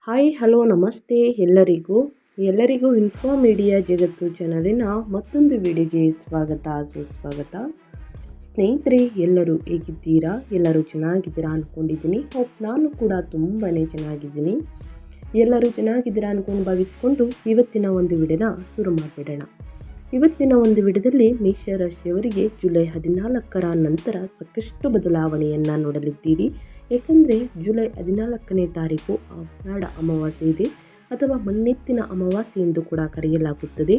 Hi hello ನಮಸ್ತೆ ಎಲ್ಲರಿಗೂ info media ಜಗತ್ತು ಚಾನಲಿನ ಮತ್ತೊಂದು ವಿಡಿಯೋಗೆ ಸುಸ್ವಾಗತ. ಸ್ನೇಹಿತರೆ, ಎಲ್ಲರೂ ಹೇಗಿದ್ದೀರಾ? ಎಲ್ಲರೂ ಚೆನ್ನಾಗಿದ್ದೀರಾ ಅಂದ್ಕೊಂಡಿದ್ದೀನಿ. ನಾನು ಕೂಡ ತುಂಬಾ ಚೆನ್ನಾಗಿದ್ದೀನಿ. ಎಲ್ಲರೂ ಚೆನ್ನಾಗಿದ್ದೀರಾ ಅಂದ್ಕೊಂಡು ಭಾವಿಸ್ಕೊಂಡು ಇವತ್ತಿನ ಒಂದು ವಿಡಿಯೋನ ಶುರು ಮಾಡಿಬಿಡೋಣ. ಇವತ್ತಿನ ಒಂದು ವಿಡಿಯೋದಲ್ಲಿ ಮೇಷರಾಶಿಯವರಿಗೆ ಜುಲೈ 14ರ ನಂತರ ಸಾಕಷ್ಟು ಬದಲಾವಣೆಯನ್ನು ನೋಡಲಿದ್ದೀರಿ. ಏಕೆಂದರೆ ಜುಲೈ 14ನೇ ತಾರೀಕು ಆಷಾಢ ಅಮಾವಾಸ್ಯೆ ಇದೆ, ಅಥವಾ ಮಣ್ಣೆತ್ತಿನ ಅಮಾವಾಸ್ಯೆ ಎಂದು ಕೂಡ ಕರೆಯಲಾಗುತ್ತದೆ.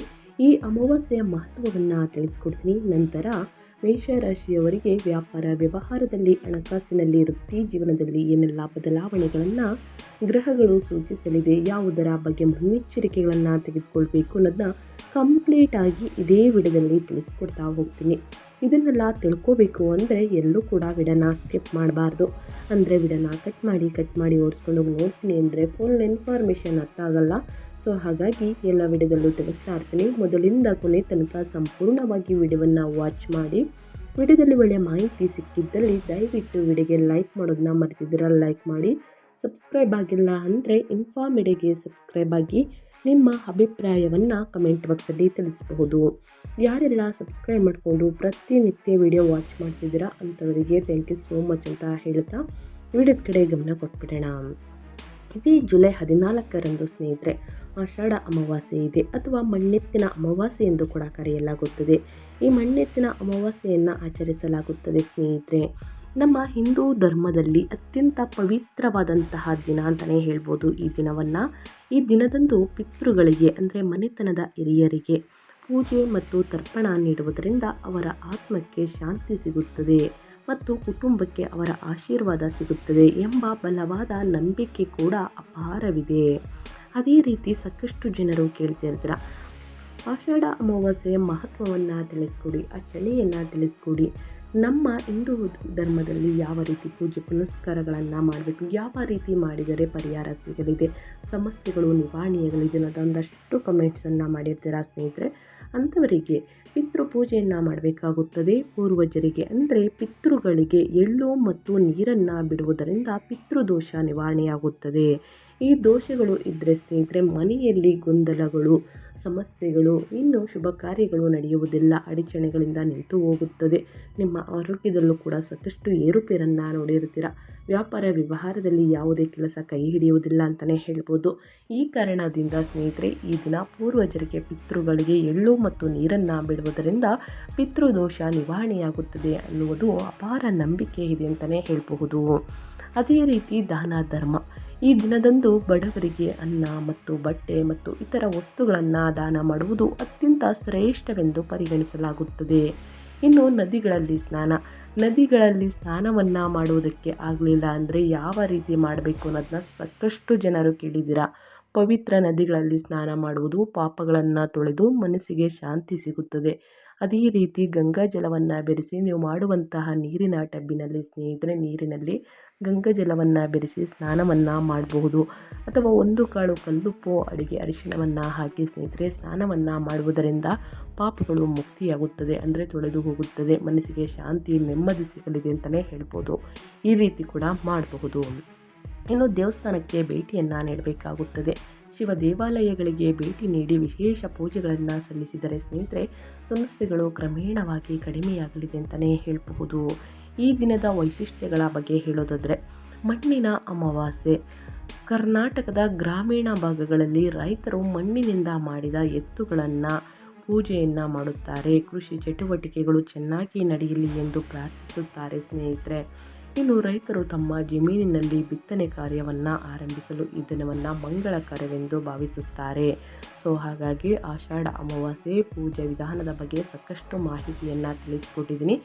ಈ ಅಮಾವಾಸ್ಯೆಯ ಮಹತ್ವವನ್ನು ತಿಳಿಸ್ಕೊಡ್ತೀನಿ. ನಂತರ ಮೇಷರಾಶಿಯವರಿಗೆ ವ್ಯಾಪಾರ ವ್ಯವಹಾರದಲ್ಲಿ, ಹಣಕಾಸಿನಲ್ಲಿ, ವೃತ್ತಿ ಜೀವನದಲ್ಲಿ ಏನೆಲ್ಲ ಬದಲಾವಣೆಗಳನ್ನು ಗ್ರಹಗಳು ಸೂಚಿಸಲಿದೆ, ಯಾವುದರ ಬಗ್ಗೆ ಮುನ್ನೆಚ್ಚರಿಕೆಗಳನ್ನು ತೆಗೆದುಕೊಳ್ಬೇಕು ಅನ್ನೋದನ್ನ ಕಂಪ್ಲೀಟ್ ಆಗಿ ಇದೇ ವಿಡಿಯೋದಲ್ಲಿ ತಿಳಿಸ್ಕೊಡ್ತಾ ಹೋಗ್ತೀನಿ. ಇದನ್ನೆಲ್ಲ ತಿಳ್ಕೋಬೇಕು ಅಂದರೆ ಎಲ್ಲೂ ಕೂಡ ವಿಡಿಯೋನ ಸ್ಕಿಪ್ ಮಾಡಬಾರ್ದು. ಅಂದರೆ ವಿಡಿಯೋನ ಕಟ್ ಮಾಡಿ ಓಡಿಸ್ಕೊಂಡು ನೋಡ್ತೀನಿ ಅಂದರೆ ಫುಲ್ ಇನ್ಫಾರ್ಮೇಷನ್ ಅರ್ಥ ಆಗಲ್ಲ. ಸೊ ಹಾಗಾಗಿ ಎಲ್ಲ ವಿಡಿಯೋದಲ್ಲೂ ತಿಳಿಸ್ತಾ ಇರ್ತೀನಿ. ಮೊದಲಿಂದ ಕೊನೆ ತನಕ ಸಂಪೂರ್ಣವಾಗಿ ವಿಡಿಯೋವನ್ನು ವಾಚ್ ಮಾಡಿ. ವಿಡಿಯೋದಲ್ಲಿ ಒಳ್ಳೆಯ ಮಾಹಿತಿ ಸಿಕ್ಕಿದ್ದಲ್ಲಿ ದಯವಿಟ್ಟು ವಿಡಿಯೋಗೆ ಲೈಕ್ ಮಾಡೋದನ್ನ ಮರೆತಿದ್ದೀರ, ಲೈಕ್ ಮಾಡಿ. ಸಬ್ಸ್ಕ್ರೈಬ್ ಆಗಿಲ್ಲ ಅಂದರೆ ಇನ್ಫೋ ಮೀಡಿಯಾಗೆ ಸಬ್ಸ್ಕ್ರೈಬ್ ಆಗಿ ನಿಮ್ಮ ಅಭಿಪ್ರಾಯವನ್ನು ಕಮೆಂಟ್ ಬಾಕ್ಸಲ್ಲಿ ತಿಳಿಸಬಹುದು. ಯಾರೆಲ್ಲ ಸಬ್ಸ್ಕ್ರೈಬ್ ಮಾಡಿಕೊಂಡು ಪ್ರತಿನಿತ್ಯ ವಿಡಿಯೋ ವಾಚ್ ಮಾಡ್ತಿದ್ದೀರಾ ಅಂಥವರಿಗೆ ಥ್ಯಾಂಕ್ ಯು ಸೋ ಮಚ್ ಅಂತ ಹೇಳ್ತಾ ವಿಡಿಯೋದ ಕಡೆ ಗಮನ ಕೊಟ್ಬಿಡೋಣ. ಇದೇ ಜುಲೈ 14ರಂದು ಸ್ನೇಹಿತರೆ ಆಷಾಢ ಅಮಾವಾಸ್ಯೆ ಇದೆ, ಅಥವಾ ಮಣ್ಣೆತ್ತಿನ ಅಮಾವಾಸ್ಯೆ ಎಂದು ಕೂಡ ಕರೆಯಲಾಗುತ್ತದೆ. ಈ ಮಣ್ಣೆತ್ತಿನ ಅಮಾವಾಸ್ಯೆಯನ್ನು ಆಚರಿಸಲಾಗುತ್ತದೆ ಸ್ನೇಹಿತರೆ. ನಮ್ಮ ಹಿಂದೂ ಧರ್ಮದಲ್ಲಿ ಅತ್ಯಂತ ಪವಿತ್ರವಾದಂತಹ ದಿನ ಅಂತಲೇ ಹೇಳ್ಬೋದು ಈ ದಿನವನ್ನು. ಈ ದಿನದಂದು ಪಿತೃಗಳಿಗೆ ಅಂದರೆ ಮನೆತನದ ಹಿರಿಯರಿಗೆ ಪೂಜೆ ಮತ್ತು ತರ್ಪಣ ನೀಡುವುದರಿಂದ ಅವರ ಆತ್ಮಕ್ಕೆ ಶಾಂತಿ ಸಿಗುತ್ತದೆ ಮತ್ತು ಕುಟುಂಬಕ್ಕೆ ಅವರ ಆಶೀರ್ವಾದ ಸಿಗುತ್ತದೆ ಎಂಬ ಬಲವಾದ ನಂಬಿಕೆ ಕೂಡ ಅಪಾರವಿದೆ. ಅದೇ ರೀತಿ ಸಾಕಷ್ಟು ಜನರು ಕೇಳ್ತಿರ್ತೀರ, ಆಷಾಢ ಅಮಾವಾಸ್ಯೆಯ ಮಹತ್ವವನ್ನು ತಿಳಿಸ್ಕೊಡಿ, ಆಚರಣೆಯನ್ನು ತಿಳಿಸ್ಕೊಡಿ. ನಮ್ಮ ಹಿಂದೂ ಧರ್ಮದಲ್ಲಿ ಯಾವ ರೀತಿ ಪೂಜೆ ಪುನಸ್ಕಾರಗಳನ್ನು ಮಾಡಬೇಕು, ಯಾವ ರೀತಿ ಮಾಡಿದರೆ ಪರಿಹಾರ ಸಿಗಲಿದೆ, ಸಮಸ್ಯೆಗಳು ನಿವಾರಣೆಯಾಗಲಿದೆ ಅನ್ನೋದೊಂದಷ್ಟು ಕಮೆಂಟ್ಸನ್ನು ಮಾಡಿರ್ತೀರಾ ಸ್ನೇಹಿತರೆ. ಅಂಥವರಿಗೆ ಪಿತೃಪೂಜೆಯನ್ನು ಮಾಡಬೇಕಾಗುತ್ತದೆ. ಪೂರ್ವಜರಿಗೆ ಅಂದರೆ ಪಿತೃಗಳಿಗೆ ಎಳ್ಳು ಮತ್ತು ನೀರನ್ನು ಬಿಡುವುದರಿಂದ ಪಿತೃದೋಷ ನಿವಾರಣೆಯಾಗುತ್ತದೆ. ಈ ದೋಷಗಳು ಇದ್ದರೆ ಸ್ನೇಹಿತರೆ ಮನೆಯಲ್ಲಿ ಗೊಂದಲಗಳು, ಸಮಸ್ಯೆಗಳು, ಇನ್ನು ಶುಭ ಕಾರ್ಯಗಳು ನಡೆಯುವುದಿಲ್ಲ, ಅಡಚಣೆಗಳಿಂದ ನಿಂತು ಹೋಗುತ್ತದೆ. ನಿಮ್ಮ ಆರೋಗ್ಯದಲ್ಲೂ ಕೂಡ ಸಾಕಷ್ಟು ಏರುಪೇರನ್ನು ನೋಡಿರ್ತೀರ. ವ್ಯಾಪಾರ ವ್ಯವಹಾರದಲ್ಲಿ ಯಾವುದೇ ಕೆಲಸ ಕೈ ಹಿಡಿಯುವುದಿಲ್ಲ ಅಂತಲೇ ಹೇಳ್ಬೋದು. ಈ ಕಾರಣದಿಂದ ಸ್ನೇಹಿತರೆ ಈ ದಿನ ಪೂರ್ವಜರಿಗೆ ಪಿತೃಗಳಿಗೆ ಎಳ್ಳು ಮತ್ತು ನೀರನ್ನು ಬಿಡುವುದರಿಂದ ಪಿತೃದೋಷ ನಿವಾರಣೆಯಾಗುತ್ತದೆ ಅನ್ನುವುದು ಅಪಾರ ನಂಬಿಕೆ ಇದೆ ಅಂತಲೇ ಹೇಳಬಹುದು. ಅದೇ ರೀತಿ ದಾನ ಧರ್ಮ, ಈ ದಿನದಂದು ಬಡವರಿಗೆ ಅನ್ನ ಮತ್ತು ಬಟ್ಟೆ ಮತ್ತು ಇತರ ವಸ್ತುಗಳನ್ನು ದಾನ ಮಾಡುವುದು ಅತ್ಯಂತ ಶ್ರೇಷ್ಠವೆಂದು ಪರಿಗಣಿಸಲಾಗುತ್ತದೆ. ಇನ್ನು ನದಿಗಳಲ್ಲಿ ಸ್ನಾನವನ್ನು ಮಾಡುವುದಕ್ಕೆ ಆಗಲಿಲ್ಲ ಅಂದರೆ ಯಾವ ರೀತಿ ಮಾಡಬೇಕು ಅನ್ನೋದನ್ನ ಸಾಕಷ್ಟು ಜನರು ಕೇಳಿದ್ದೀರಾ. ಪವಿತ್ರ ನದಿಗಳಲ್ಲಿ ಸ್ನಾನ ಮಾಡುವುದು ಪಾಪಗಳನ್ನು ತೊಳೆದು ಮನಸ್ಸಿಗೆ ಶಾಂತಿ ಸಿಗುತ್ತದೆ. ಅದೇ ರೀತಿ ಗಂಗಾ ಜಲವನ್ನು ಬೆರೆಸಿ ನೀವು ಮಾಡುವಂತಹ ನೀರಿನ ಟಬ್ಬಿನಲ್ಲಿ ಸ್ನೇಹಿತರೆ ನೀರಿನಲ್ಲಿ ಗಂಗಾ ಜಲವನ್ನು ಬೆರೆಸಿ ಸ್ನಾನವನ್ನು ಮಾಡಬಹುದು. ಅಥವಾ 1 ಕಾಳು ಕಲ್ಲುಪ್ಪು ಅಡಿಗೆ ಅರಿಶಿಣವನ್ನು ಹಾಕಿ ಸ್ನೇಹಿತರೆ ಸ್ನಾನವನ್ನು ಮಾಡುವುದರಿಂದ ಪಾಪಗಳು ಮುಕ್ತಿಯಾಗುತ್ತದೆ, ಅಂದರೆ ತೊಳೆದು ಹೋಗುತ್ತದೆ, ಮನಸ್ಸಿಗೆ ಶಾಂತಿ ನೆಮ್ಮದಿ ಸಿಗಲಿದೆ ಅಂತಲೇ ಹೇಳ್ಬೋದು. ಈ ರೀತಿ ಕೂಡ ಮಾಡಬಹುದು. ಇನ್ನು ದೇವಸ್ಥಾನಕ್ಕೆ ಭೇಟಿಯನ್ನು ನೀಡಬೇಕಾಗುತ್ತದೆ. ಶಿವ ದೇವಾಲಯಗಳಿಗೆ ಭೇಟಿ ನೀಡಿ ವಿಶೇಷ ಪೂಜೆಗಳನ್ನು ಸಲ್ಲಿಸಿದರೆ ಸ್ನೇಹಿತರೆ ಸಮಸ್ಯೆಗಳು ಕ್ರಮೇಣವಾಗಿ ಕಡಿಮೆಯಾಗಲಿದೆ ಅಂತಲೇ ಹೇಳಬಹುದು. ಈ ದಿನದ ವೈಶಿಷ್ಟ್ಯಗಳ ಬಗ್ಗೆ ಹೇಳೋದಾದರೆ, ಮಣ್ಣಿನ ಅಮಾವಾಸ್ಯೆ. ಕರ್ನಾಟಕದ ಗ್ರಾಮೀಣ ಭಾಗಗಳಲ್ಲಿ ರೈತರು ಮಣ್ಣಿನಿಂದ ಮಾಡಿದ ಎತ್ತುಗಳನ್ನು ಪೂಜೆಯನ್ನು ಮಾಡುತ್ತಾರೆ. ಕೃಷಿ ಚಟುವಟಿಕೆಗಳು ಚೆನ್ನಾಗಿ ನಡೆಯಲಿ ಎಂದು ಪ್ರಾರ್ಥಿಸುತ್ತಾರೆ ಸ್ನೇಹಿತರೆ. ಇನ್ನು ರೈತರು ತಮ್ಮ ಜಮೀನಿನಲ್ಲಿ ಬಿತ್ತನೆ ಕಾರ್ಯವನ್ನು ಆರಂಭಿಸಲು ಈ ದಿನವನ್ನು ಮಂಗಳಕರವೆಂದು ಭಾವಿಸುತ್ತಾರೆ. ಸೊ ಹಾಗಾಗಿ ಆಷಾಢ ಅಮಾವಾಸ್ಯೆ ಪೂಜೆ ವಿಧಾನದ ಬಗ್ಗೆ ಸಾಕಷ್ಟು ಮಾಹಿತಿಯನ್ನು ತಿಳಿಸ್ಕೊಟ್ಟಿದ್ದೀನಿ.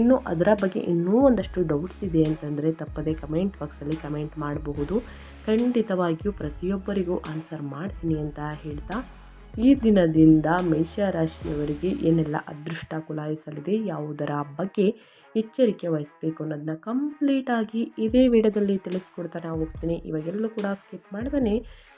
ಇನ್ನು ಅದರ ಬಗ್ಗೆ ಇನ್ನೂ ಒಂದಷ್ಟು ಡೌಟ್ಸ್ ಇದೆ ಅಂತಂದರೆ ತಪ್ಪದೆ ಕಮೆಂಟ್ ಬಾಕ್ಸಲ್ಲಿ ಕಮೆಂಟ್ ಮಾಡಬಹುದು. ಖಂಡಿತವಾಗಿಯೂ ಪ್ರತಿಯೊಬ್ಬರಿಗೂ ಆನ್ಸರ್ ಮಾಡ್ತೀನಿ ಅಂತ ಹೇಳ್ತಾ, ಈ ದಿನದಿಂದ ಮೇಷರಾಶಿಯವರಿಗೆ ಏನೆಲ್ಲ ಅದೃಷ್ಟ ಕುಲಾಯಿಸಲಿದೆ, ಯಾವುದರ ಬಗ್ಗೆ ಎಚ್ಚರಿಕೆ ವಹಿಸಬೇಕು ಅನ್ನೋದನ್ನ ಕಂಪ್ಲೀಟಾಗಿ ಇದೇ ವಿಡಿಯೋದಲ್ಲಿ ತಿಳಿಸ್ಕೊಡ್ತಾನೆ ಹೋಗ್ತೀನಿ. ಇವಾಗೆಲ್ಲೂ ಕೂಡ ಸ್ಕಿಪ್ ಮಾಡ್ದೇ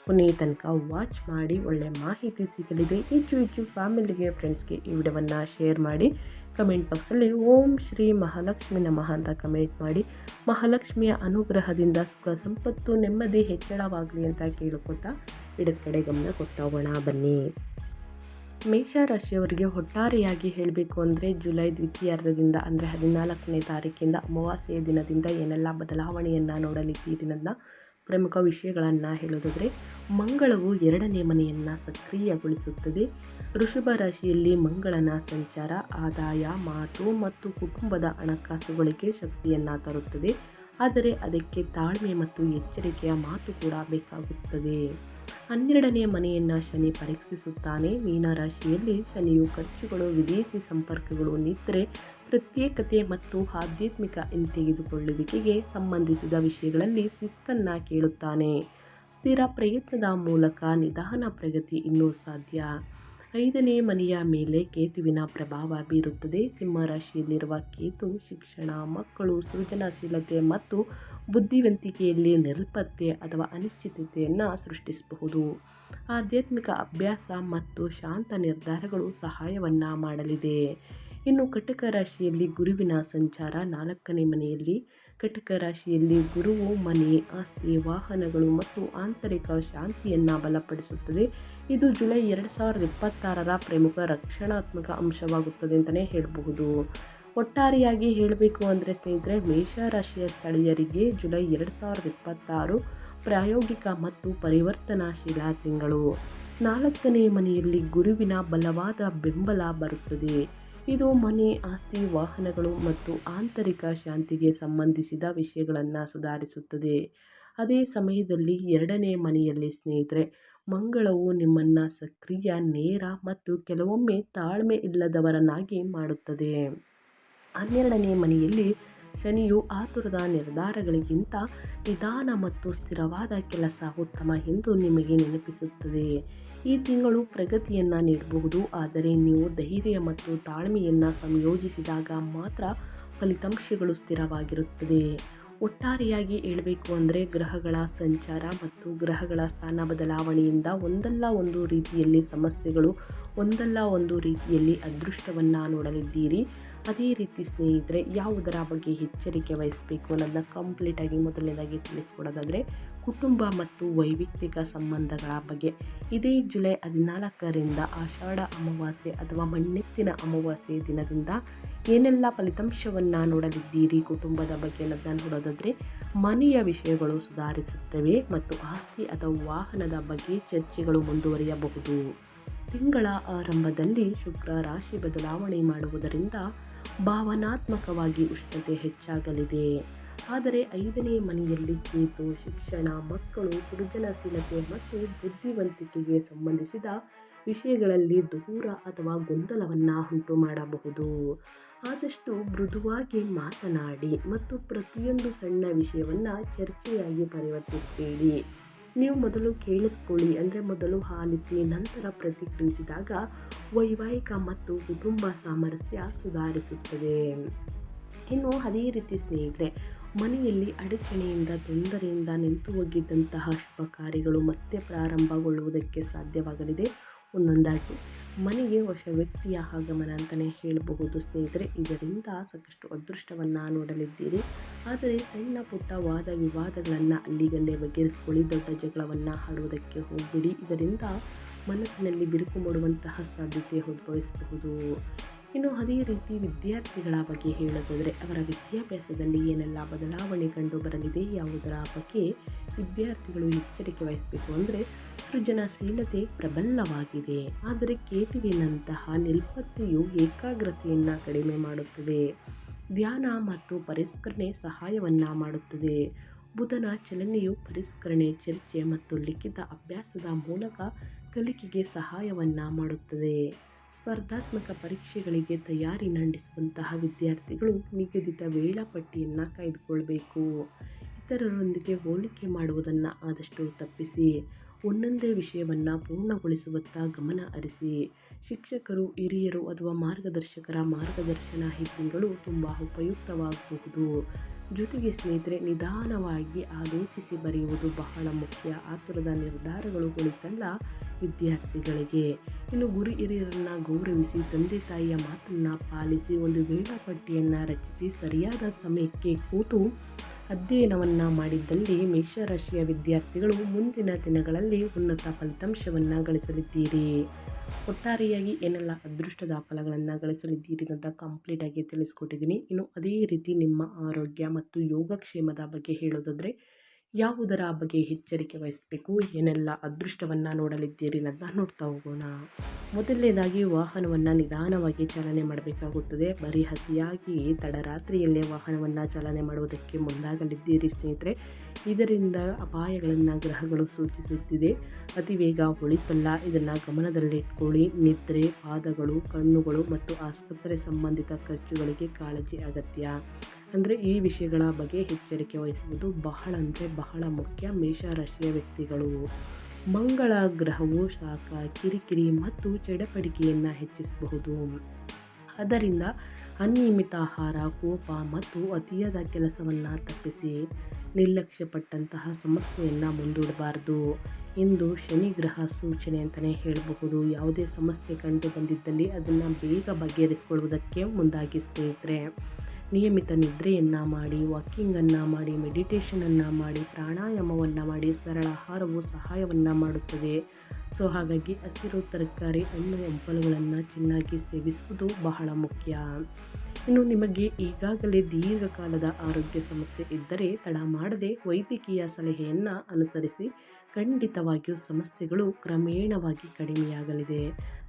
ಕೊನೆಯ ತನಕ ವಾಚ್ ಮಾಡಿ, ಒಳ್ಳೆಯ ಮಾಹಿತಿ ಸಿಗಲಿದೆ. ಹೆಚ್ಚು ಫ್ಯಾಮಿಲಿಗೆ ಫ್ರೆಂಡ್ಸ್ಗೆ ಈ ವಿಡಿಯೋವನ್ನು ಶೇರ್ ಮಾಡಿ. ಕಮೆಂಟ್ ಬಾಕ್ಸಲ್ಲಿ ಓಂ ಶ್ರೀ ಮಹಾಲಕ್ಷ್ಮಿ ನಮಃ ಅಂತ ಕಮೆಂಟ್ ಮಾಡಿ ಮಹಾಲಕ್ಷ್ಮಿಯ ಅನುಗ್ರಹದಿಂದ ಸುಖ ಸಂಪತ್ತು ನೆಮ್ಮದಿ ಹೆಚ್ಚಳವಾಗಲಿ ಅಂತ ಕೇಳ್ಕೊತಾ ಗಿಡದ ಕಡೆ ಗಮನ ಕೊಟ್ಟೋಗೋಣ ಬನ್ನಿ. ಮೇಷರಾಶಿಯವರಿಗೆ ಒಟ್ಟಾರೆಯಾಗಿ ಹೇಳಬೇಕು ಅಂದರೆ ಜುಲೈ ದ್ವಿತೀಯಾರ್ಧದಿಂದ ಅಂದರೆ 14ನೇ ತಾರೀಕಿಂದ ಅಮಾವಾಸ್ಯೆಯ ದಿನದಿಂದ ಏನೆಲ್ಲ ಬದಲಾವಣೆಯನ್ನು ನೋಡಲಿದ್ದೀರಿ ನನ್ನ ಪ್ರಮುಖ ವಿಷಯಗಳನ್ನು ಹೇಳೋದಾದರೆ, ಮಂಗಳವು 2ನೇ ಮನೆಯನ್ನು ಸಕ್ರಿಯಗೊಳಿಸುತ್ತದೆ. ವೃಷಭ ರಾಶಿಯಲ್ಲಿ ಮಂಗಳನ ಸಂಚಾರ ಆದಾಯ, ಮಾತು ಮತ್ತು ಕುಟುಂಬದ ಹಣಕಾಸುಗಳಿಗೆ ಶಕ್ತಿಯನ್ನು ತರುತ್ತದೆ. ಆದರೆ ಅದಕ್ಕೆ ತಾಳ್ಮೆ ಮತ್ತು ಎಚ್ಚರಿಕೆಯ ಮಾತು ಕೂಡ ಬೇಕಾಗುತ್ತದೆ. 12ನೇ ಮನೆಯನ್ನು ಶನಿ ಪರೀಕ್ಷಿಸುತ್ತಾನೆ. ಮೀನರಾಶಿಯಲ್ಲಿ ಶನಿಯು ಖರ್ಚುಗಳು, ವಿದೇಶಿ ಸಂಪರ್ಕಗಳು, ನಿದ್ರೆ, ಪ್ರತ್ಯೇಕತೆ ಮತ್ತು ಆಧ್ಯಾತ್ಮಿಕ ಹಿಂತೆಗೆದುಕೊಳ್ಳುವಿಕೆಗೆ ಸಂಬಂಧಿಸಿದ ವಿಷಯಗಳಲ್ಲಿ ಶಿಸ್ತನ್ನು ಕೇಳುತ್ತಾನೆ. ಸ್ಥಿರ ಪ್ರಯತ್ನದ ಮೂಲಕ ನಿಧಾನ ಪ್ರಗತಿ ಇನ್ನೂ ಸಾಧ್ಯ. 5ನೇ ಮನೆಯ ಮೇಲೆ ಕೇತುವಿನ ಪ್ರಭಾವ ಬೀರುತ್ತದೆ. ಸಿಂಹರಾಶಿಯಲ್ಲಿರುವ ಕೇತು ಶಿಕ್ಷಣ, ಮಕ್ಕಳು, ಸೃಜನಶೀಲತೆ ಮತ್ತು ಬುದ್ಧಿವಂತಿಕೆಯಲ್ಲಿ ನಿರ್ಲಿಪ್ತತೆ ಅಥವಾ ಅನಿಶ್ಚಿತತೆಯನ್ನು ಸೃಷ್ಟಿಸಬಹುದು. ಆಧ್ಯಾತ್ಮಿಕ ಅಭ್ಯಾಸ ಮತ್ತು ಶಾಂತ ನಿರ್ಧಾರಗಳು ಸಹಾಯವನ್ನು ಮಾಡಲಿದೆ. ಇನ್ನು ಕಟಕ ರಾಶಿಯಲ್ಲಿ ಗುರುವಿನ ಸಂಚಾರ 4ನೇ ಮನೆಯಲ್ಲಿ. ಕಟಕ ರಾಶಿಯಲ್ಲಿ ಗುರುವು ಮನೆ, ಆಸ್ತಿ, ವಾಹನಗಳು ಮತ್ತು ಆಂತರಿಕ ಶಾಂತಿಯನ್ನು ಬಲಪಡಿಸುತ್ತದೆ. ಇದು ಜುಲೈ 2026ರ ಪ್ರಮುಖ ರಕ್ಷಣಾತ್ಮಕ ಅಂಶವಾಗುತ್ತದೆ ಅಂತಲೇ ಹೇಳಬಹುದು. ಒಟ್ಟಾರೆಯಾಗಿ ಹೇಳಬೇಕು ಅಂದರೆ ಸ್ನೇಹಿತರೆ, ಮೇಷರಾಶಿಯ ಸ್ಥಳೀಯರಿಗೆ ಜುಲೈ 2026 ಪ್ರಾಯೋಗಿಕ ಮತ್ತು ಪರಿವರ್ತನಾಶೀಲ ತಿಂಗಳು. 4ನೇ ಮನೆಯಲ್ಲಿ ಗುರುವಿನ ಬಲವಾದ ಬೆಂಬಲ ಬರುತ್ತದೆ. ಇದು ಮನೆ, ಆಸ್ತಿ, ವಾಹನಗಳು ಮತ್ತು ಆಂತರಿಕ ಶಾಂತಿಗೆ ಸಂಬಂಧಿಸಿದ ವಿಷಯಗಳನ್ನು ಸುಧಾರಿಸುತ್ತದೆ. ಅದೇ ಸಮಯದಲ್ಲಿ 2ನೇ ಮನೆಯಲ್ಲಿ ಸ್ನೇಹಿತರೆ, ಮಂಗಳವು ನಿಮ್ಮನ್ನು ಸಕ್ರಿಯ, ನೇರ ಮತ್ತು ಕೆಲವೊಮ್ಮೆ ತಾಳ್ಮೆ ಇಲ್ಲದವರನ್ನಾಗಿ ಮಾಡುತ್ತದೆ. 12ನೇ ಮನೆಯಲ್ಲಿ ಶನಿಯು ಆತುರದ ನಿರ್ಧಾರಗಳಿಗಿಂತ ನಿಧಾನ ಮತ್ತು ಸ್ಥಿರವಾದ ಕೆಲಸ ಉತ್ತಮ ಎಂದು ನಿಮಗೆ ನೆನಪಿಸುತ್ತದೆ. ಈ ತಿಂಗಳು ಪ್ರಗತಿಯನ್ನು ನೀಡಬಹುದು, ಆದರೆ ನೀವು ಧೈರ್ಯ ಮತ್ತು ತಾಳ್ಮೆಯನ್ನು ಸಂಯೋಜಿಸಿದಾಗ ಮಾತ್ರ ಫಲಿತಾಂಶಗಳು ಸ್ಥಿರವಾಗಿರುತ್ತದೆ. ಒಟ್ಟಾರೆಯಾಗಿ ಹೇಳಬೇಕು ಅಂದರೆ ಗ್ರಹಗಳ ಸಂಚಾರ ಮತ್ತು ಗ್ರಹಗಳ ಸ್ಥಾನ ಬದಲಾವಣೆಯಿಂದ ಒಂದಲ್ಲ ಒಂದು ರೀತಿಯಲ್ಲಿ ಸಮಸ್ಯೆಗಳು, ಒಂದಲ್ಲ ಒಂದು ರೀತಿಯಲ್ಲಿ ಅದೃಷ್ಟವನ್ನು ನೋಡಲಿದ್ದೀರಿ. ಅದೇ ರೀತಿ ಸ್ನೇಹಿತರೆ, ಯಾವುದರ ಬಗ್ಗೆ ಎಚ್ಚರಿಕೆ ವಹಿಸಬೇಕು ಅನ್ನೋದನ್ನ ಕಂಪ್ಲೀಟಾಗಿ ಮೊದಲನೇದಾಗಿ ತಿಳಿಸ್ಕೊಡೋದಾದರೆ, ಕುಟುಂಬ ಮತ್ತು ವೈಯಕ್ತಿಕ ಸಂಬಂಧಗಳ ಬಗ್ಗೆ. ಇದೇ ಜುಲೈ 14ರಿಂದ ಆಷಾಢ ಅಮಾವಾಸ್ಯೆ ಅಥವಾ ಮಣ್ಣೆತ್ತಿನ ಅಮಾವಾಸ್ಯೆ ದಿನದಿಂದ ಏನೆಲ್ಲ ಫಲಿತಾಂಶವನ್ನು ನೋಡಲಿದ್ದೀರಿ ಕುಟುಂಬದ ಬಗ್ಗೆ ಅನ್ನೋದನ್ನ ನೋಡೋದಾದರೆ, ಮನೆಯ ವಿಷಯಗಳು ಸುಧಾರಿಸುತ್ತವೆ ಮತ್ತು ಆಸ್ತಿ ಅಥವಾ ವಾಹನದ ಬಗ್ಗೆ ಚರ್ಚೆಗಳು ಮುಂದುವರಿಯಬಹುದು. ತಿಂಗಳ ಆರಂಭದಲ್ಲಿ ಶುಕ್ರ ರಾಶಿ ಬದಲಾವಣೆ ಮಾಡುವುದರಿಂದ ಭಾವನಾತ್ಮಕವಾಗಿ ಉಷ್ಣತೆ ಹೆಚ್ಚಾಗಲಿದೆ. ಆದರೆ 5ನೇ ಮನೆಯಲ್ಲಿ ಕೇತು ಶಿಕ್ಷಣ, ಮಕ್ಕಳು, ಸೃಜನಶೀಲತೆ ಮತ್ತು ಬುದ್ಧಿವಂತಿಕೆಗೆ ಸಂಬಂಧಿಸಿದ ವಿಷಯಗಳಲ್ಲಿ ದೂರ ಅಥವಾ ಗೊಂದಲವನ್ನು ಉಂಟು ಮಾಡಬಹುದು. ಆದಷ್ಟು ಮೃದುವಾಗಿ ಮಾತನಾಡಿ ಮತ್ತು ಪ್ರತಿಯೊಂದು ಸಣ್ಣ ವಿಷಯವನ್ನು ಚರ್ಚೆಯಾಗಿ ಪರಿವರ್ತಿಸಬೇಡಿ. ನೀವು ಮೊದಲು ಕೇಳಿಸ್ಕೊಳ್ಳಿ, ಅಂದರೆ ಮೊದಲು ಆಲಿಸಿ ನಂತರ ಪ್ರತಿಕ್ರಿಯಿಸಿದಾಗ ವೈವಾಹಿಕ ಮತ್ತು ಕುಟುಂಬ ಸಾಮರಸ್ಯ ಸುಧಾರಿಸುತ್ತದೆ. ಇನ್ನು ಅದೇ ರೀತಿ ಸ್ನೇಹಿತರೆ, ಮನೆಯಲ್ಲಿ ಅಡಚಣೆಯಿಂದ, ತೊಂದರೆಯಿಂದ ನಿಂತು ಹೋಗಿದ್ದಂತಹ ಶುಭ ಕಾರ್ಯಗಳು ಮತ್ತೆ ಪ್ರಾರಂಭಗೊಳ್ಳುವುದಕ್ಕೆ ಸಾಧ್ಯವಾಗಲಿದೆ. ಒಂದೊಂದಾಗಿ ಮನೆಗೆ ಹೊಸ ವ್ಯಕ್ತಿಯ ಆಗಮನ ಅಂತಲೇ ಹೇಳಬಹುದು ಸ್ನೇಹಿತರೆ. ಇದರಿಂದ ಸಾಕಷ್ಟು ಅದೃಷ್ಟವನ್ನು ನೋಡಲಿದ್ದೀರಿ. ಆದರೆ ಸಣ್ಣ ಪುಟ್ಟ ವಾದ ವಿವಾದಗಳನ್ನು ಅಲ್ಲಿಗಲ್ಲೇ ಬಗೆಹರಿಸಿಕೊಳ್ಳಿ. ದೊಡ್ಡ ಜಗಳವನ್ನು ಆಡುವುದಕ್ಕೆ ಹೋಗಬೇಡಿ. ಇದರಿಂದ ಮನಸ್ಸಿನಲ್ಲಿ ಬಿರುಕು ಮೂಡುವಂತಹ ಸಾಧ್ಯತೆ ಉದ್ಭವಿಸಬಹುದು. ಇನ್ನು ಅದೇ ರೀತಿ ವಿದ್ಯಾರ್ಥಿಗಳ ಬಗ್ಗೆ ಹೇಳೋದಾದರೆ, ಅವರ ವಿದ್ಯಾಭ್ಯಾಸದಲ್ಲಿ ಏನೆಲ್ಲ ಬದಲಾವಣೆ ಕಂಡು ಬರಲಿದೆ, ಯಾವುದರ ಬಗ್ಗೆ ವಿದ್ಯಾರ್ಥಿಗಳು ಎಚ್ಚರಿಕೆ ವಹಿಸಬೇಕು ಅಂದರೆ, ಸೃಜನಶೀಲತೆ ಪ್ರಬಲವಾಗಿದೆ, ಆದರೆ ಕೇತುವಿನಂತಹ ನಿರ್ಲಿಪ್ತತೆಯು ಏಕಾಗ್ರತೆಯನ್ನು ಕಡಿಮೆ ಮಾಡುತ್ತದೆ. ಧ್ಯಾನ ಮತ್ತು ಪರಿಷ್ಕರಣೆ ಸಹಾಯವನ್ನು ಮಾಡುತ್ತದೆ. ಬುಧನ ಚಲನೆಯು ಪರಿಷ್ಕರಣೆ, ಚರ್ಚೆ ಮತ್ತು ಲಿಖಿತ ಅಭ್ಯಾಸದ ಮೂಲಕ ಕಲಿಕೆಗೆ ಸಹಾಯವನ್ನು ಮಾಡುತ್ತದೆ. ಸ್ಪರ್ಧಾತ್ಮಕ ಪರೀಕ್ಷೆಗಳಿಗೆ ತಯಾರಿ ನಡೆಸುವಂತಹ ವಿದ್ಯಾರ್ಥಿಗಳು ನಿಗದಿತ ವೇಳಾಪಟ್ಟಿಯನ್ನು ಕಾಯ್ದುಕೊಳ್ಬೇಕು. ಇತರರೊಂದಿಗೆ ಹೋಲಿಕೆ ಮಾಡುವುದನ್ನು ಆದಷ್ಟು ತಪ್ಪಿಸಿ. ಒಂದೊಂದೇ ವಿಷಯವನ್ನು ಪೂರ್ಣಗೊಳಿಸುವತ್ತ ಗಮನ ಹರಿಸಿ. ಶಿಕ್ಷಕರು, ಹಿರಿಯರು ಅಥವಾ ಮಾರ್ಗದರ್ಶಕರ ಮಾರ್ಗದರ್ಶನ ಈ ತಿಂಗಳು ತುಂಬ ಉಪಯುಕ್ತವಾಗಬಹುದು. ಜೊತೆಗೆ ಸ್ನೇಹಿತರೆ, ನಿಧಾನವಾಗಿ ಆಲೋಚಿಸಿ ಬರೆಯುವುದು ಬಹಳ ಮುಖ್ಯ. ಆತುರದ ನಿರ್ಧಾರಗಳು ಕುಳಿತಲ್ಲ ವಿದ್ಯಾರ್ಥಿಗಳಿಗೆ. ಇನ್ನು ಗುರು ಹಿರಿಯರನ್ನು ಗೌರವಿಸಿ, ತಂದೆ ತಾಯಿಯ ಮಾತನ್ನು ಪಾಲಿಸಿ, ಒಂದು ವೇಳಾಪಟ್ಟಿಯನ್ನು ರಚಿಸಿ, ಸರಿಯಾದ ಸಮಯಕ್ಕೆ ಕೂತು ಅಧ್ಯಯನವನ್ನು ಮಾಡಿದ್ದಲ್ಲಿ ಮೇಷರಾಶಿಯ ವಿದ್ಯಾರ್ಥಿಗಳು ಮುಂದಿನ ದಿನಗಳಲ್ಲಿ ಉನ್ನತ ಫಲಿತಾಂಶವನ್ನು ಗಳಿಸಲಿದ್ದೀರಿ. ಒಟ್ಟಾರೆಯಾಗಿ ಏನೆಲ್ಲ ಅದೃಷ್ಟದ ಫಲಗಳನ್ನು ಗಳಿಸಲಿದ್ದೀರಿ ಅಂತ ಕಂಪ್ಲೀಟಾಗಿ ತಿಳಿಸ್ಕೊಟ್ಟಿದ್ದೀನಿ. ಇನ್ನು ಅದೇ ರೀತಿ ನಿಮ್ಮ ಆರೋಗ್ಯ ಮತ್ತು ಯೋಗಕ್ಷೇಮದ ಬಗ್ಗೆ ಹೇಳೋದಾದರೆ ಯಾವುದರ ಬಗ್ಗೆ ಎಚ್ಚರಿಕೆ ವಹಿಸಬೇಕು, ಏನೆಲ್ಲ ಅದೃಷ್ಟವನ್ನು ನೋಡಲಿದ್ದೀರಿ ಅಂತ ನೋಡ್ತಾ ಹೋಗೋಣ. ಮೊದಲನೇದಾಗಿ ವಾಹನವನ್ನು ನಿಧಾನವಾಗಿ ಚಾಲನೆ ಮಾಡಬೇಕಾಗುತ್ತದೆ. ಬರೀ ಅತಿಯಾಗಿ ತಡರಾತ್ರಿಯಲ್ಲೇ ವಾಹನವನ್ನು ಚಾಲನೆ ಮಾಡುವುದಕ್ಕೆ ಮುಂದಾಗಲಿದ್ದೀರಿ ಸ್ನೇಹಿತರೆ. ಇದರಿಂದ ಅಪಾಯಗಳನ್ನು ಗ್ರಹಗಳು ಸೂಚಿಸುತ್ತಿದೆ. ಅತಿ ವೇಗ ಒಳಿತಲ್ಲ, ಇದನ್ನು ಗಮನದಲ್ಲಿಟ್ಕೊಳ್ಳಿ. ನಿದ್ರೆ, ಪಾದಗಳು, ಕಣ್ಣುಗಳು ಮತ್ತು ಆಸ್ಪತ್ರೆ ಸಂಬಂಧಿತ ಖರ್ಚುಗಳಿಗೆ ಕಾಳಜಿ ಅಗತ್ಯ. ಅಂದರೆ ಈ ವಿಷಯಗಳ ಬಗ್ಗೆ ಎಚ್ಚರಿಕೆ ವಹಿಸುವುದು ಬಹಳ ಮುಖ್ಯ ಮೇಷರಾಶಿಯ ವ್ಯಕ್ತಿಗಳು. ಮಂಗಳ ಗ್ರಹವು ಶಾಖ, ಕಿರಿಕಿರಿ ಮತ್ತು ಚಡಪಡಿಕೆಯನ್ನು ಹೆಚ್ಚಿಸಬಹುದು. ಆದ್ದರಿಂದ ಅನಿಯಮಿತ ಆಹಾರ, ಕೋಪ ಮತ್ತು ಅತಿಯಾದ ಕೆಲಸವನ್ನು ತಪ್ಪಿಸಿ. ನಿರ್ಲಕ್ಷ್ಯಪಟ್ಟಂತಹ ಸಮಸ್ಯೆಯನ್ನು ಮುಂದೂಡಬಾರ್ದು. ಇಂದು ಶನಿ ಗ್ರಹ ಸೂಚನೆ ಅಂತಲೇ ಹೇಳಬಹುದು. ಯಾವುದೇ ಸಮಸ್ಯೆ ಕಂಡು ಬಂದಿದ್ದಲ್ಲಿ ಅದನ್ನು ಬೇಗ ಬಗೆಹರಿಸಿಕೊಳ್ಳುವುದಕ್ಕೆ ಮುಂದಾಗಿ ಸ್ನೇಹಿತರೆ. ನಿಯಮಿತ ನಿದ್ರೆಯನ್ನು ಮಾಡಿ, ವಾಕಿಂಗನ್ನು ಮಾಡಿ, ಮೆಡಿಟೇಷನನ್ನು ಮಾಡಿ, ಪ್ರಾಣಾಯಾಮವನ್ನು ಮಾಡಿ. ಸರಳ ಆಹಾರವು ಸಹಾಯವನ್ನು ಮಾಡುತ್ತದೆ. ಸೊ ಹಾಗಾಗಿ ಹಸಿರು ತರಕಾರಿ, ಹಣ್ಣು ಹಂಪಲುಗಳನ್ನು ಚೆನ್ನಾಗಿ ಸೇವಿಸುವುದು ಬಹಳ ಮುಖ್ಯ. ಇನ್ನು ನಿಮಗೆ ಈಗಾಗಲೇ ದೀರ್ಘಕಾಲದ ಆರೋಗ್ಯ ಸಮಸ್ಯೆ ಇದ್ದರೆ ತಡ ಮಾಡದೆ ವೈದ್ಯಕೀಯ ಸಲಹೆಯನ್ನು ಅನುಸರಿಸಿ. ಖಂಡಿತವಾಗಿಯೂ ಸಮಸ್ಯೆಗಳು ಕ್ರಮೇಣವಾಗಿ ಕಡಿಮೆಯಾಗಲಿದೆ.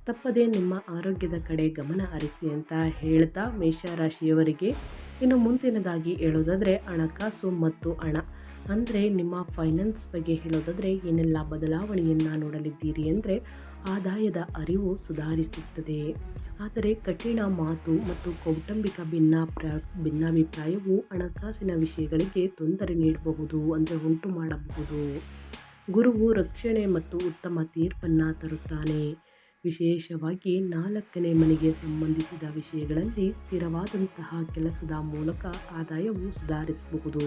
ತಪ್ಪದೆ ನಿಮ್ಮ ಆರೋಗ್ಯದ ಕಡೆ ಗಮನ ಹರಿಸಿ ಅಂತ ಹೇಳ್ತಾ ಮೇಷರಾಶಿಯವರಿಗೆ ಇನ್ನು ಮುಂದಿನದಾಗಿ ಹೇಳೋದಾದರೆ ಹಣಕಾಸು ಮತ್ತು ಹಣ ಅಂದರೆ ನಿಮ್ಮ ಫೈನಾನ್ಸ್ ಬಗ್ಗೆ ಹೇಳೋದಾದರೆ ಏನೆಲ್ಲ ಬದಲಾವಣೆಯನ್ನು ನೋಡಲಿದ್ದೀರಿ ಅಂದರೆ ಆದಾಯದ ಅರಿವು ಸುಧಾರಿಸುತ್ತದೆ. ಆದರೆ ಕಠಿಣ ಮಾತು ಮತ್ತು ಕೌಟುಂಬಿಕ ಭಿನ್ನಾಭಿಪ್ರಾಯವು ಹಣಕಾಸಿನ ವಿಷಯಗಳಿಗೆ ತೊಂದರೆ ನೀಡಬಹುದು, ಅಂದರೆ ಉಂಟು ಮಾಡಬಹುದು. ಗುರುವು ರಕ್ಷಣೆ ಮತ್ತು ಉತ್ತಮ ತೀರ್ಪನ್ನು ತರುತ್ತಾನೆ. ವಿಶೇಷವಾಗಿ 4ನೇ ಮನೆಗೆ ಸಂಬಂಧಿಸಿದ ವಿಷಯಗಳಲ್ಲಿ ಸ್ಥಿರವಾದಂತಹ ಕೆಲಸದ ಮೂಲಕ ಆದಾಯವು ಸುಧಾರಿಸಬಹುದು.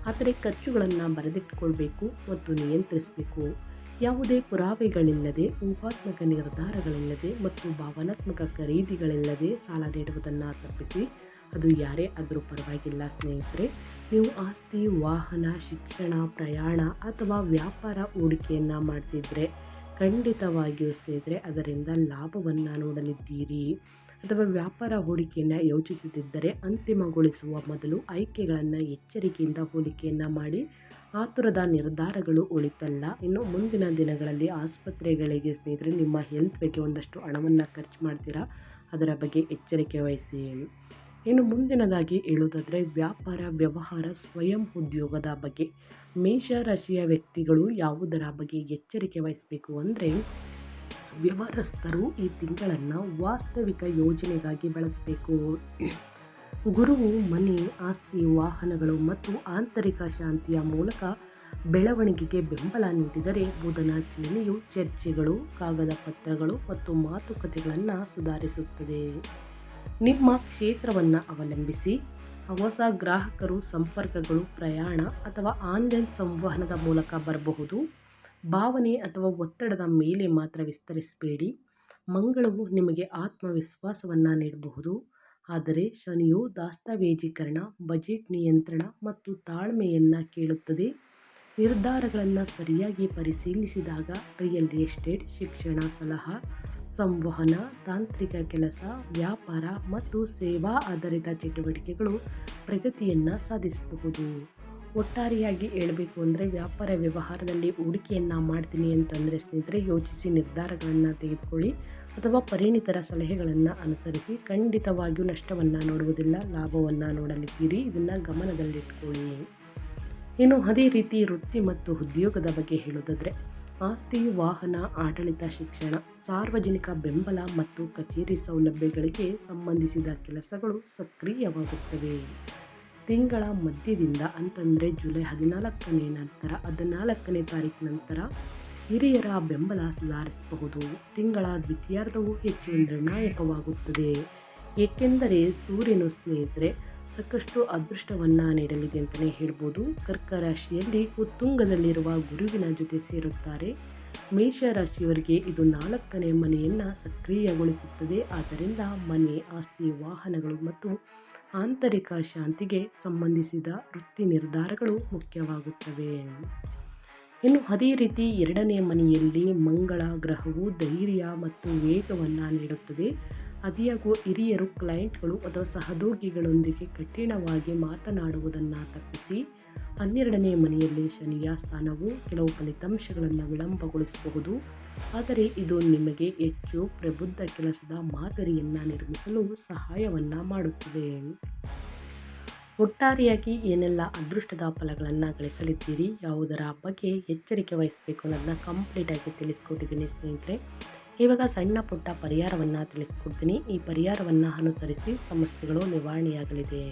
ಆದರೆ ಖರ್ಚುಗಳನ್ನು ಬರೆದಿಟ್ಟುಕೊಳ್ಬೇಕು ಮತ್ತು ನಿಯಂತ್ರಿಸಬೇಕು. ಯಾವುದೇ ಪುರಾವೆಗಳಿಲ್ಲದೆ, ಊಹಾತ್ಮಕ ನಿರ್ಧಾರಗಳಿಲ್ಲದೆ ಮತ್ತು ಭಾವನಾತ್ಮಕ ಖರೀದಿಗಳಿಲ್ಲದೆ ಸಾಲ ನೀಡುವುದನ್ನು ತಪ್ಪಿಸಿ. ಅದು ಯಾರೇ ಆದರೂ ಪರವಾಗಿಲ್ಲ ಸ್ನೇಹಿತರೆ. ನೀವು ಆಸ್ತಿ, ವಾಹನ, ಶಿಕ್ಷಣ, ಪ್ರಯಾಣ ಅಥವಾ ವ್ಯಾಪಾರ ಹೂಡಿಕೆಯನ್ನು ಮಾಡ್ತಿದ್ರೆ ಖಂಡಿತವಾಗಿಯೂ ಸ್ನೇಹಿತರೆ ಅದರಿಂದ ಲಾಭವನ್ನು ನೋಡಲಿದ್ದೀರಿ. ಅಥವಾ ವ್ಯಾಪಾರ ಹೂಡಿಕೆಯನ್ನು ಯೋಚಿಸುತ್ತಿದ್ದರೆ ಅಂತಿಮಗೊಳಿಸುವ ಮೊದಲು ಆಯ್ಕೆಗಳನ್ನು ಎಚ್ಚರಿಕೆಯಿಂದ ಹೋಲಿಕೆಯನ್ನು ಮಾಡಿ. ಆತುರದ ನಿರ್ಧಾರಗಳು ಒಳಿತಲ್ಲ. ಇನ್ನು ಮುಂದಿನ ದಿನಗಳಲ್ಲಿ ಆಸ್ಪತ್ರೆಗಳಿಗೆ ಸ್ನೇಹಿತರೆ ನಿಮ್ಮ ಹೆಲ್ತ್ ಬಗ್ಗೆ ಒಂದಷ್ಟು ಹಣವನ್ನು ಖರ್ಚು ಮಾಡ್ತೀರಾ, ಅದರ ಬಗ್ಗೆ ಎಚ್ಚರಿಕೆ ವಹಿಸಿ. ಇನ್ನು ಮುಂದಿನದಾಗಿ ಹೇಳೋದಾದರೆ ವ್ಯಾಪಾರ, ವ್ಯವಹಾರ, ಸ್ವಯಂ ಉದ್ಯೋಗದ ಬಗ್ಗೆ ಮೇಷರಾಶಿಯ ವ್ಯಕ್ತಿಗಳು ಯಾವುದರ ಬಗ್ಗೆ ಎಚ್ಚರಿಕೆ ವಹಿಸಬೇಕು ಅಂದರೆ ವ್ಯವಹಾರಸ್ಥರು ಈ ತಿಂಗಳನ್ನು ವಾಸ್ತವಿಕ ಯೋಜನೆಗಾಗಿ ಬಳಸಬೇಕು. ಗುರುವು ಮನೆ, ಆಸ್ತಿ, ವಾಹನಗಳು ಮತ್ತು ಆಂತರಿಕ ಶಾಂತಿಯ ಮೂಲಕ ಬೆಳವಣಿಗೆಗೆ ಬೆಂಬಲ ನೀಡಿದರೆ ಬುಧನ ಚಲನೆಯು ಚರ್ಚೆಗಳು, ಕಾಗದ ಪತ್ರಗಳು ಮತ್ತು ಮಾತುಕತೆಗಳನ್ನು ಸುಧಾರಿಸುತ್ತದೆ. ನಿಮ್ಮ ಕ್ಷೇತ್ರವನ್ನು ಅವಲಂಬಿಸಿ ಹೊಸ ಗ್ರಾಹಕರು, ಸಂಪರ್ಕಗಳು, ಪ್ರಯಾಣ ಅಥವಾ ಆನ್ಲೈನ್ ಸಂವಹನದ ಮೂಲಕ ಬರಬಹುದು. ಭಾವನೆ ಅಥವಾ ಒತ್ತಡದ ಮೇಲೆ ಮಾತ್ರ ವಿಸ್ತರಿಸಬೇಡಿ. ಮಂಗಳವು ನಿಮಗೆ ಆತ್ಮವಿಶ್ವಾಸವನ್ನು ನೀಡಬಹುದು, ಆದರೆ ಶನಿಯು ದಸ್ತಾವೇಜೀಕರಣ, ಬಜೆಟ್ ನಿಯಂತ್ರಣ ಮತ್ತು ತಾಳ್ಮೆಯನ್ನು ಕೇಳುತ್ತದೆ. ನಿರ್ಧಾರಗಳನ್ನು ಸರಿಯಾಗಿ ಪರಿಶೀಲಿಸಿದಾಗ ರಿಯಲ್ ಎಸ್ಟೇಟ್, ಶಿಕ್ಷಣ, ಸಲಹಾ, ಸಂವಹನ, ತಾಂತ್ರಿಕ ಕೆಲಸ, ವ್ಯಾಪಾರ ಮತ್ತು ಸೇವಾ ಆಧಾರಿತ ಚಟುವಟಿಕೆಗಳು ಪ್ರಗತಿಯನ್ನು ಸಾಧಿಸಬಹುದು. ಒಟ್ಟಾರೆಯಾಗಿ ಹೇಳಬೇಕು ಅಂದರೆ ವ್ಯಾಪಾರ ವ್ಯವಹಾರದಲ್ಲಿ ಹೂಡಿಕೆಯನ್ನು ಮಾಡ್ತೀನಿ ಅಂತಂದರೆ ಸ್ನೇಹಿತರೆ ಯೋಚಿಸಿ ನಿರ್ಧಾರಗಳನ್ನು ತೆಗೆದುಕೊಳ್ಳಿ ಅಥವಾ ಪರಿಣಿತರ ಸಲಹೆಗಳನ್ನು ಅನುಸರಿಸಿ. ಖಂಡಿತವಾಗಿಯೂ ನಷ್ಟವನ್ನು ನೋಡುವುದಿಲ್ಲ, ಲಾಭವನ್ನು ನೋಡಲಿದ್ದೀರಿ. ಇದನ್ನು ಗಮನದಲ್ಲಿಟ್ಕೊಳ್ಳಿ. ಇನ್ನು ಅದೇ ರೀತಿ ವೃತ್ತಿ ಮತ್ತು ಉದ್ಯೋಗದ ಬಗ್ಗೆ ಹೇಳೋದಾದರೆ ಆಸ್ತಿ, ವಾಹನ, ಆಡಳಿತ, ಶಿಕ್ಷಣ, ಸಾರ್ವಜನಿಕ ಬೆಂಬಲ ಮತ್ತು ಕಚೇರಿ ಸೌಲಭ್ಯಗಳಿಗೆ ಸಂಬಂಧಿಸಿದ ಕೆಲಸಗಳು ಸಕ್ರಿಯವಾಗುತ್ತವೆ. ತಿಂಗಳ ಮಧ್ಯದಿಂದ ಅಂತಂದರೆ ಜುಲೈ 14ನೇ ತಾರೀಕು ನಂತರ ಹಿರಿಯರ ಬೆಂಬಲ ಸುಧಾರಿಸಬಹುದು. ತಿಂಗಳ ದ್ವಿತೀಯಾರ್ಧವು ಹೆಚ್ಚು ನಿರ್ಣಾಯಕವಾಗುತ್ತದೆ, ಏಕೆಂದರೆ ಸೂರ್ಯನು ಸ್ನೇಹಿತರೆ ಸಾಕಷ್ಟು ಅದೃಷ್ಟವನ್ನು ನೀಡಲಿದೆ ಅಂತಲೇ ಹೇಳ್ಬೋದು. ಕರ್ಕ ರಾಶಿಯಲ್ಲಿ ಉತ್ತುಂಗದಲ್ಲಿರುವ ಗುರುವಿನ ಜೊತೆ ಸೇರುತ್ತಾರೆ. ಮೇಷರಾಶಿಯವರಿಗೆ ಇದು 4ನೇ ಮನೆಯನ್ನು ಸಕ್ರಿಯಗೊಳಿಸುತ್ತದೆ. ಆದ್ದರಿಂದ ಮನೆ, ಆಸ್ತಿ, ವಾಹನಗಳು ಮತ್ತು ಆಂತರಿಕ ಶಾಂತಿಗೆ ಸಂಬಂಧಿಸಿದ ವೃತ್ತಿ ನಿರ್ಧಾರಗಳು ಮುಖ್ಯವಾಗುತ್ತವೆ. ಇನ್ನು ಅದೇ ರೀತಿ 2ನೇ ಮನೆಯಲ್ಲಿ ಮಂಗಳ ಗ್ರಹವು ಧೈರ್ಯ ಮತ್ತು ವೇಗವನ್ನು ನೀಡುತ್ತದೆ. ಆದಾಗ್ಯೂ ಹಿರಿಯರು, ಕ್ಲೈಂಟ್ಗಳು ಅಥವಾ ಸಹೋದ್ಯೋಗಿಗಳೊಂದಿಗೆ ಕಠಿಣವಾಗಿ ಮಾತನಾಡುವುದನ್ನು ತಪ್ಪಿಸಿ. 12ನೇ ಮನೆಯಲ್ಲಿ ಶನಿಯ ಸ್ಥಾನವು ಕೆಲವು ಫಲಿತಾಂಶಗಳನ್ನು ವಿಳಂಬಗೊಳಿಸಬಹುದು, ಆದರೆ ಇದು ನಿಮಗೆ ಹೆಚ್ಚು ಪ್ರಬುದ್ಧ ಕೆಲಸದ ಮಾದರಿಯನ್ನು ನಿರ್ಮಿಸಲು ಸಹಾಯವನ್ನು ಮಾಡುತ್ತದೆ. ಒಟ್ಟಾರೆಯಾಗಿ ಏನೆಲ್ಲ ಅದೃಷ್ಟದ ಫಲಗಳನ್ನು ಗಳಿಸಲಿದ್ದೀರಿ, ಯಾವುದರ ಬಗ್ಗೆ ಎಚ್ಚರಿಕೆ ವಹಿಸಬೇಕು ಅನ್ನೋದನ್ನ ಕಂಪ್ಲೀಟಾಗಿ ತಿಳಿಸ್ಕೊಟ್ಟಿದ್ದೀನಿ ಸ್ನೇಹಿತರೆ. ಇವಾಗ ಸಣ್ಣ ಪುಟ್ಟ ಪರಿಹಾರವನ್ನು ತಿಳಿಸ್ಕೊಡ್ತೀನಿ. ಈ ಪರಿಹಾರವನ್ನು ಅನುಸರಿಸಿ ಸಮಸ್ಯೆಗಳು ನಿವಾರಣೆಯಾಗಲಿದೆ.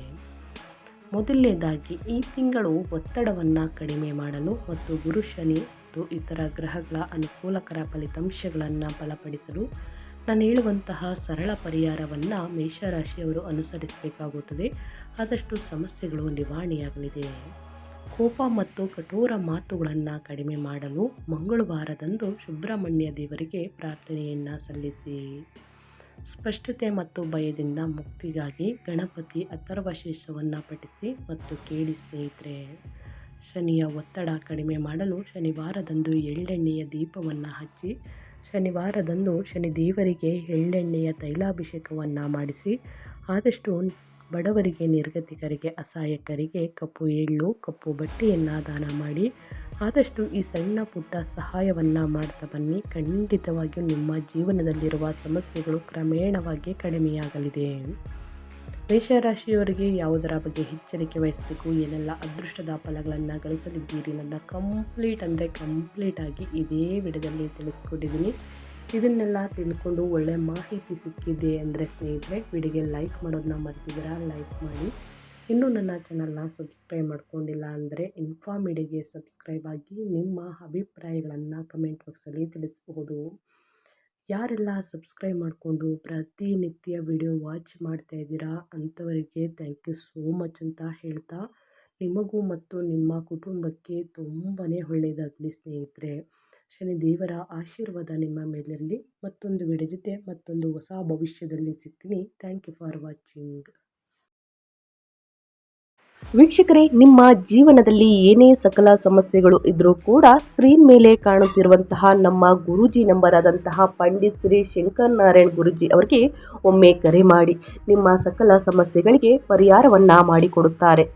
ಮೊದಲನೇದಾಗಿ ಈ ತಿಂಗಳು ಒತ್ತಡವನ್ನು ಕಡಿಮೆ ಮಾಡಲು ಮತ್ತು ಗುರು, ಶನಿ ಮತ್ತು ಇತರ ಗ್ರಹಗಳ ಅನುಕೂಲಕರ ಫಲಿತಾಂಶಗಳನ್ನು ಬಲಪಡಿಸಲು ನಾನು ಹೇಳುವಂತಹ ಸರಳ ಪರಿಹಾರವನ್ನು ಮೇಷರಾಶಿಯವರು ಅನುಸರಿಸಬೇಕಾಗುತ್ತದೆ. ಆದಷ್ಟು ಸಮಸ್ಯೆಗಳು ನಿವಾರಣೆಯಾಗಲಿದೆ. ಕೋಪ ಮತ್ತು ಕಠೋರ ಮಾತುಗಳನ್ನು ಕಡಿಮೆ ಮಾಡಲು ಮಂಗಳವಾರದಂದು ಸುಬ್ರಹ್ಮಣ್ಯ ದೇವರಿಗೆ ಪ್ರಾರ್ಥನೆಯನ್ನು ಸಲ್ಲಿಸಿ. ಸ್ಪಷ್ಟತೆ ಮತ್ತು ಭಯದಿಂದ ಮುಕ್ತಿಗಾಗಿ ಗಣಪತಿ ಅಥರ್ವಶೀರ್ಷವನ್ನು ಪಠಿಸಿ ಮತ್ತು ಕೇಳಿ ಸ್ನೇಹಿತರೆ. ಶನಿಯ ಒತ್ತಡ ಕಡಿಮೆ ಮಾಡಲು ಶನಿವಾರದಂದು ಎಳ್ಳೆಣ್ಣೆಯ ದೀಪವನ್ನು ಹಚ್ಚಿ ಶನಿವಾರದಂದು ಶನಿದೇವರಿಗೆ ಎಳ್ಳೆಣ್ಣೆಯ ತೈಲಾಭಿಷೇಕವನ್ನು ಮಾಡಿಸಿ. ಆದಷ್ಟು ಬಡವರಿಗೆ, ನಿರ್ಗತಿಕರಿಗೆ, ಅಸಹಾಯಕರಿಗೆ ಕಪ್ಪು ಎಳ್ಳು, ಕಪ್ಪು ಬಟ್ಟೆಯನ್ನು ದಾನ ಮಾಡಿ. ಆದಷ್ಟು ಈ ಸಣ್ಣ ಪುಟ್ಟ ಸಹಾಯವನ್ನು ಮಾಡ್ತಾ ಬನ್ನಿ. ಖಂಡಿತವಾಗಿಯೂ ನಿಮ್ಮ ಜೀವನದಲ್ಲಿರುವ ಸಮಸ್ಯೆಗಳು ಕ್ರಮೇಣವಾಗಿ ಕಡಿಮೆಯಾಗಲಿದೆ. ಮೇಷರಾಶಿಯವರಿಗೆ ಯಾವುದರ ಬಗ್ಗೆ ಎಚ್ಚರಿಕೆ ವಹಿಸಬೇಕು, ಏನೆಲ್ಲ ಅದೃಷ್ಟದ ಫಲಗಳನ್ನು ಗಳಿಸಲಿದ್ದೀರಿ ನನ್ನ ಕಂಪ್ಲೀಟಾಗಿ ಇದೇ ವಿಡಿಯೋದಲ್ಲಿ ತಿಳಿಸ್ಕೊಟ್ಟಿದ್ದೀನಿ. ಇದನ್ನೆಲ್ಲ ತಿಳ್ಕೊಂಡು ಒಳ್ಳೆ ಮಾಹಿತಿ ಸಿಕ್ಕಿದೆ ಅಂದರೆ ಸ್ನೇಹಿತರೆ ವಿಡಿಯೋಗೆ ಲೈಕ್ ಮಾಡೋದನ್ನ ಮರ್ತಿದ್ದೀರಾ, ಲೈಕ್ ಮಾಡಿ. ಇನ್ನೂ ನನ್ನ ಚಾನಲ್ನ ಸಬ್ಸ್ಕ್ರೈಬ್ ಮಾಡ್ಕೊಂಡಿಲ್ಲ ಅಂದರೆ ಇನ್ಫಾರ್ಮಿಡಿಯಾಗೆ ಸಬ್ಸ್ಕ್ರೈಬ್ ಆಗಿ ನಿಮ್ಮ ಅಭಿಪ್ರಾಯಗಳನ್ನು ಕಮೆಂಟ್ ಬಾಕ್ಸಲ್ಲಿ ತಿಳಿಸ್ಬೋದು. ಯಾರೆಲ್ಲ ಸಬ್ಸ್ಕ್ರೈಬ್ ಮಾಡಿಕೊಂಡು ಪ್ರತಿನಿತ್ಯ ವಿಡಿಯೋ ವಾಚ್ ಮಾಡ್ತಾ ಇದ್ದೀರಾ ಅಂಥವರಿಗೆ ಥ್ಯಾಂಕ್ ಯು ಸೋ ಮಚ್ ಅಂತ ಹೇಳ್ತಾ, ನಿಮಗೂ ಮತ್ತು ನಿಮ್ಮ ಕುಟುಂಬಕ್ಕೆ ತುಂಬಾ ಒಳ್ಳೆಯದಾಗಲಿ ಸ್ನೇಹಿತರೆ. ಶನಿದೇವರ ಆಶೀರ್ವಾದ ನಿಮ್ಮ ಮೇಲಿರಲಿ. ಮತ್ತೊಂದು ವಿಡಿಯೋ ಜೊತೆ ಮತ್ತೊಂದು ಹೊಸ ಭವಿಷ್ಯದಲ್ಲಿ ಸಿಗ್ತೀನಿ. Thank you for watching. ವೀಕ್ಷಕರೇ, ನಿಮ್ಮ ಜೀವನದಲ್ಲಿ ಏನೇ ಸಕಲ ಸಮಸ್ಯೆಗಳು ಇದ್ದರೂ ಕೂಡ ಸ್ಕ್ರೀನ್ ಮೇಲೆ ಕಾಣುತ್ತಿರುವಂತಹ ನಮ್ಮ ಗುರೂಜಿ ನಂಬರ್ ಆದಂತಹ ಪಂಡಿತ್ ಶ್ರೀ ಶಂಕರ್ ನಾರಾಯಣ್ ಗುರೂಜಿ ಅವರಿಗೆ ಒಮ್ಮೆ ಕರೆ ಮಾಡಿ. ನಿಮ್ಮ ಸಕಲ ಸಮಸ್ಯೆಗಳಿಗೆ ಪರಿಹಾರವನ್ನು ಮಾಡಿಕೊಡುತ್ತಾರೆ.